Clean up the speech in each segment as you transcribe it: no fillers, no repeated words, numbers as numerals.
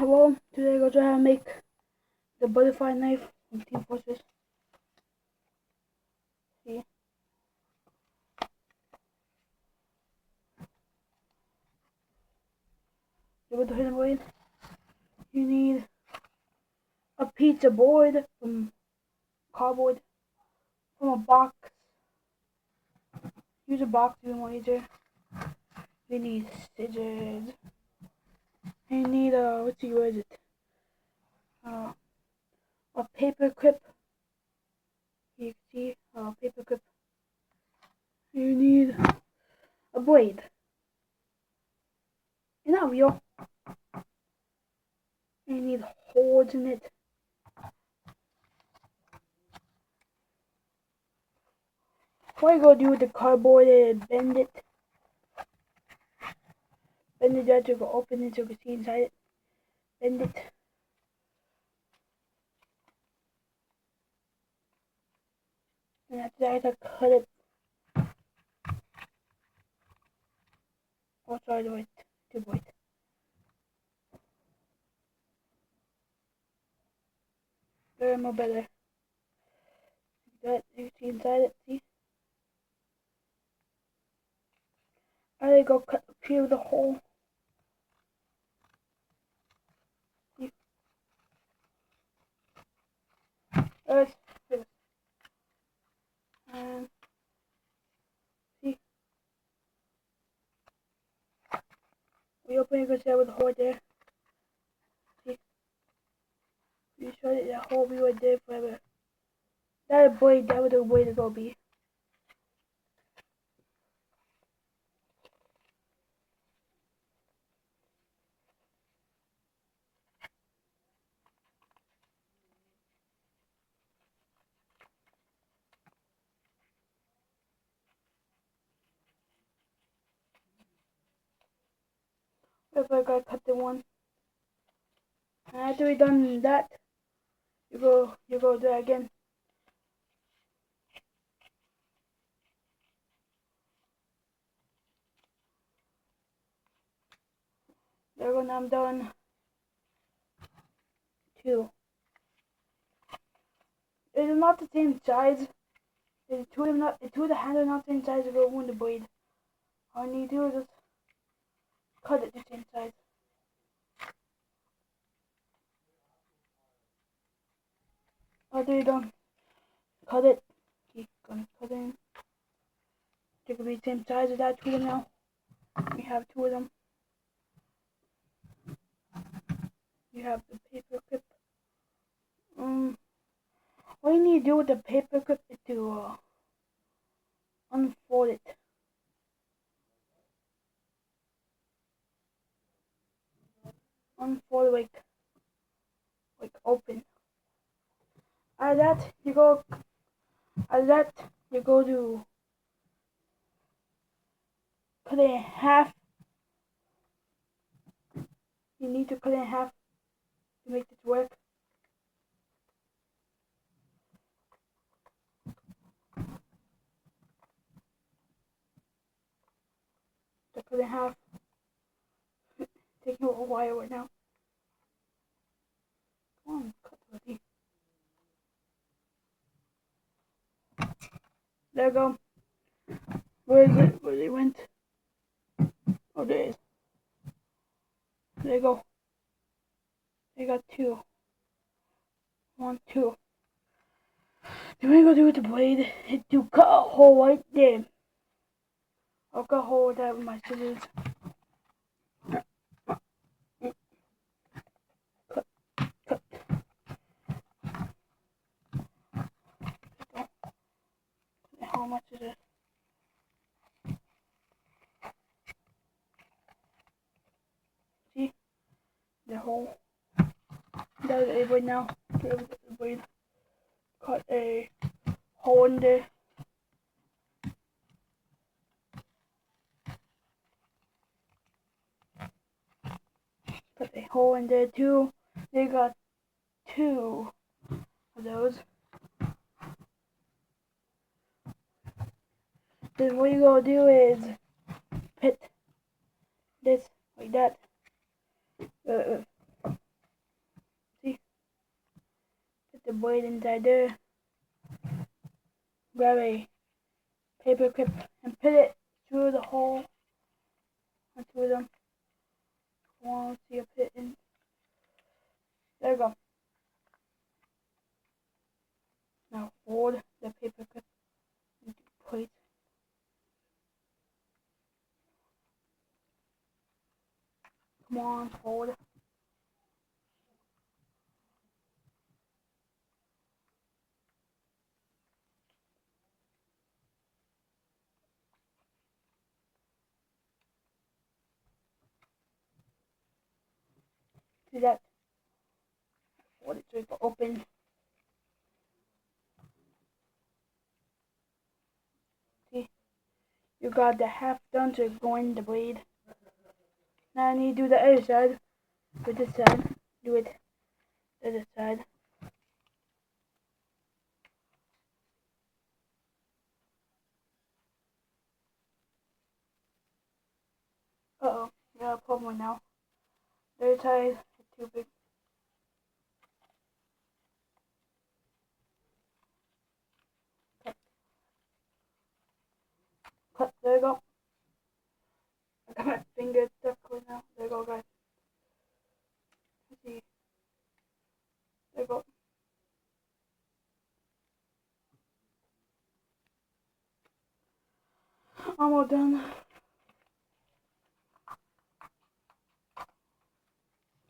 Well, today we're gonna make the butterfly knife from Team Fortress. See? With the hidden blade, you need a pizza board from cardboard, from a box. Use a box to be more easier. You need scissors. You need what is it? A paper clip. You can see a paper clip. You need a blade. It's not real. You need holes in it. What you gonna do with the cardboard is bend it. Bend it out, you go open it so you can see inside it. Bend it. And after that, I cut it. Oh, sorry, wait. Too white. Very more better. That you see inside it, see? I go cut through the hole. See? Let's finish. And see? We open it, you can see with the hole there. See? You showed it that hole be right there forever. That blade, that was the way to go be. If I gotta cut the one. And after we done that, you go do that again. There we go, now I'm done. Two. It is not the same size. Two of the hands are not the same size as the one the blade. All you need to do is just cut it the same size. After you're done, cut it. Keep gonna cut in. They could be the same size as that. Two of them now. We have two of them. You have the paper clip. What you need to do with the paper clip is to unfold it. Unfold it like open. Out of that you go to cut it in half. You need to cut it in half to make this work. To cut it in half. Taking a wire right now. Come on, cut already. There we go. Where is it? Where they went? Oh, there it is. There you go. They got two. 1, 2. Then what I'm gonna do with the blade is to cut a hole right there. I'll cut a hole with that with my scissors. Cut. How much is it? See? The hole. That's a blade now. The blade. Cut a hole in there. Cut a hole in there too. They got two of those. Then what you gonna do is put this like that. blade inside there. Grab a paper clip and put it through the hole on two of them. One, so you put it in. There you go. Now fold the paper clip into place. Come on, fold. See that? Fold it so it will open. See? You got the half done to go in the blade. Now I need to do the other side. With this side. Do it the other side. Uh-oh. We got a problem now. The other side is too big. Cut. There you go. I got my finger stuck right now. There you go, guys. Let's see. There you go. Almost done.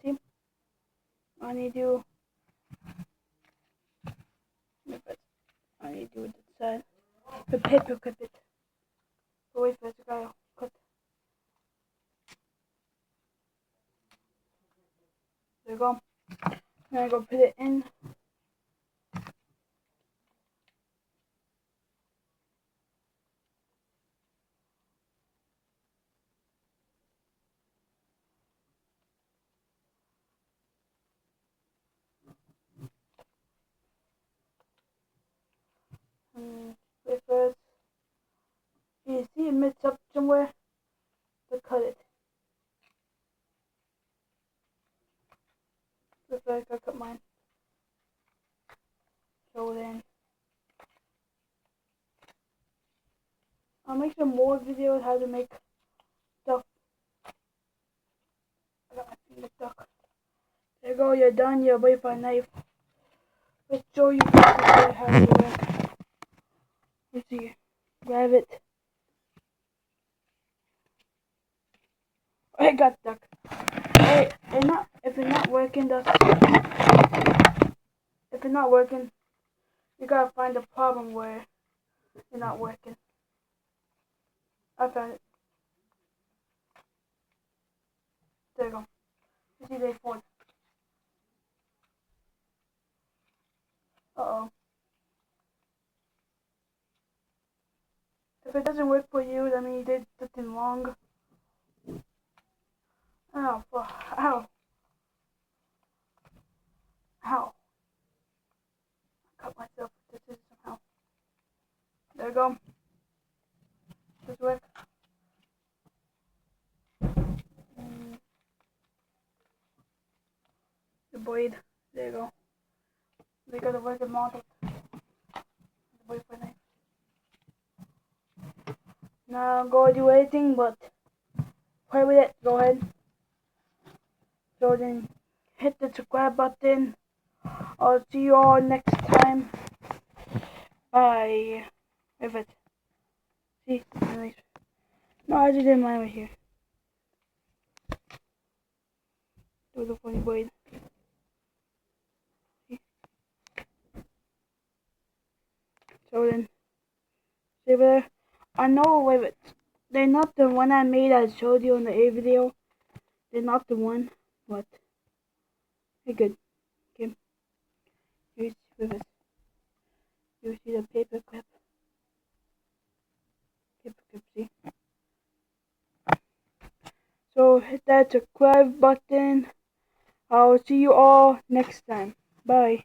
See? I need to do this side. The paper clip it. So wait for it to go. Cut. There you go. Now I go put it in. Wait for it. You see it mixed up somewhere? To cut it. Wait for it, I cut mine. So then I'll make some more videos how to make stuff. I got my finger stuck. There you go, you're done. You're wait for a knife. Let's show you how to work. Let's see. Grab it. I got stuck. Hey, if it's not working, if it's not working, you gotta find the problem where it's not working. I found it. There you go. You see they fold. Uh-oh. If it doesn't work for you, that means you did something wrong. Ow. Ow. Ow. I cut myself with this somehow. There you go. This work. The blade. There you go. We got a working model. The blade for knife. Now go do anything but play with it. Go ahead. So then hit the subscribe button. I'll see you all next time. Bye. If it. See? Nice. No, I just did mine right here. Do the funny blade. See? So then, see there? I know, wait, but they're not the one I made. I showed you in the A video. They're not the one, but they're good. Okay. You see the paper clip. See? So hit that subscribe button. I'll see you all next time. Bye.